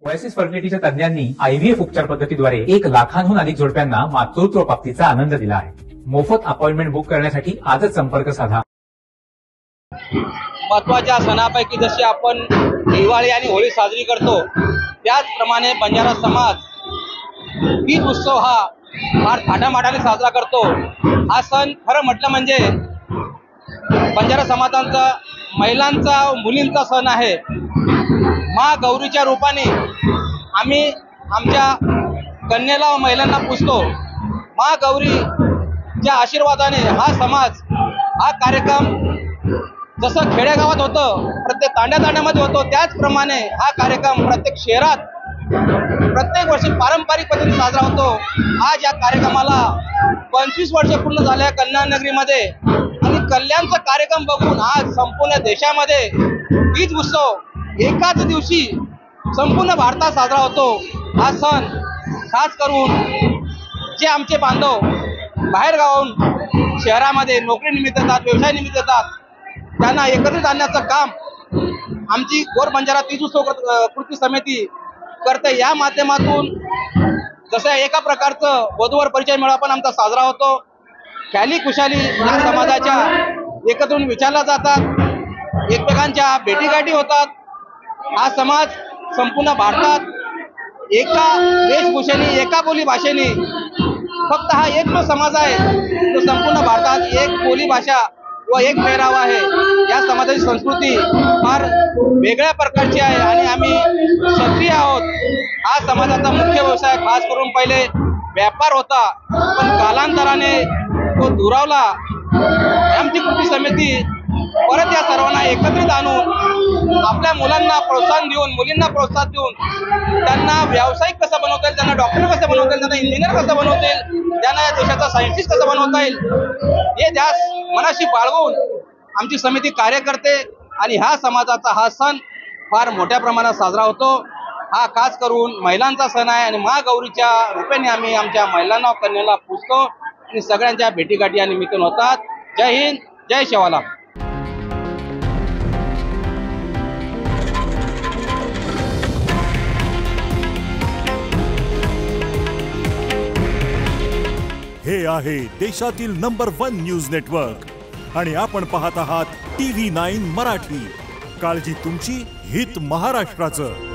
Oasis फर्टिलिटीच्या तज्ञांनी IVF उपचार पद्धतीद्वारे 1 लाखांहून अधिक जोडप्यांना मातृत्व प्राप्तीचा आनंद दिला आहे। मोफत अपॉइंटमेंट बुक करण्यासाठी आजच संपर्क साधा। महत्वाच्या सणापैकी जशी आपण दिवाळी आणि होळी साजरी करतो, त्याचप्रमाणे बंजारा समाज तीज उत्सव हा फार थाटामाटाने साजरा करतो। हा सण खरं म्हटलं म्हणजे बंजारा समाजाचा, महिलांचा, मुलींचा सण आहे। माँ गौरीच्या रूपाने आम्ही आमच्या कन्येला व महिलांना पूजतो। माँ गौरीच्या आशीर्वादाने हा समाज, हा कार्यक्रम जसं खेडेगावात होतं, प्रत्येक तांड्यामध्ये होतो, त्याचप्रमाणे हा कार्यक्रम प्रत्येक शहरात प्रत्येक वर्षी पारंपरिक पद्धतीने साजरा होतो। आज या कार्यक्रमाला 25 वर्ष पूर्ण झाले कल्याण नगरीमध्ये, आणि कल्याणचा कार्यक्रम बघून आज संपूर्ण देशामध्ये तीज उत्सव एकाच दिवशी संपूर्ण भारतात साजरा होतो। हा सण खास करून जे आमचे बांधव बाहेर गावाहून शहरामध्ये नोकरीनिमित्त येतात, व्यवसायानिमित्त येतात, त्यांना एकत्रित आणण्याचं काम आमची गोर बंजारा तीज उत्सव कृती समिती करते। या माध्यमातून जसं एका प्रकारचं वधूवर परिचय मेळावा पण आमचा साजरा होतो। ख्याली खुशाली या समाजाच्या एकत्रून विचारल्या जातात, एकमेकांच्या भेटीगाठी होतात। हा समाज संपूर्ण भारतात एका वेशभूषेने, एका बोली भाषेने, फक्त हा एक जो समाज आहे तो संपूर्ण भारतात एक बोली भाषा व एक पेहरावा आहे। या समाजाची संस्कृती फार वेगळ्या प्रकारची आहे आणि आम्ही क्षत्रिय आहोत। हा समाजाचा मुख्य व्यवसाय खास करून पहिले व्यापार होता, पण कालांतराने तो दुरावला। आमची कृती समिती परत या सर्वांना एकत्रित आणून आपल्या मुलांना प्रोत्साहन देऊन, मुलींना प्रोत्साहन देऊन त्यांना व्यावसायिक कसं बनवता येईल, त्यांना डॉक्टर कसं बनवता येईल, त्यांना इंजिनियर कसं बनवता येईल, त्यांना या देशाचा सायंटिस्ट कसं बनवता येईल, हे ध्यास मनाशी बाळगून आमची समिती कार्य करते। आणि ह्या समाजाचा हा सण फार मोठ्या प्रमाणात साजरा होतो। हा खास करून महिलांचा सण आहे आणि माँ गौरीच्या रूपाने आम्ही आमच्या महिलांना, कन्याला पूजतो आणि सगळ्यांच्या भेटीगाठी या निमित्ताने होतात। जय हिंद, जय शिवालाल। हे आहे देशातील नंबर 1 न्यूज नेटवर्क आणि आपण पाहत आहात TV9 मराठी। काळजी तुमची, हित महाराष्ट्राचं।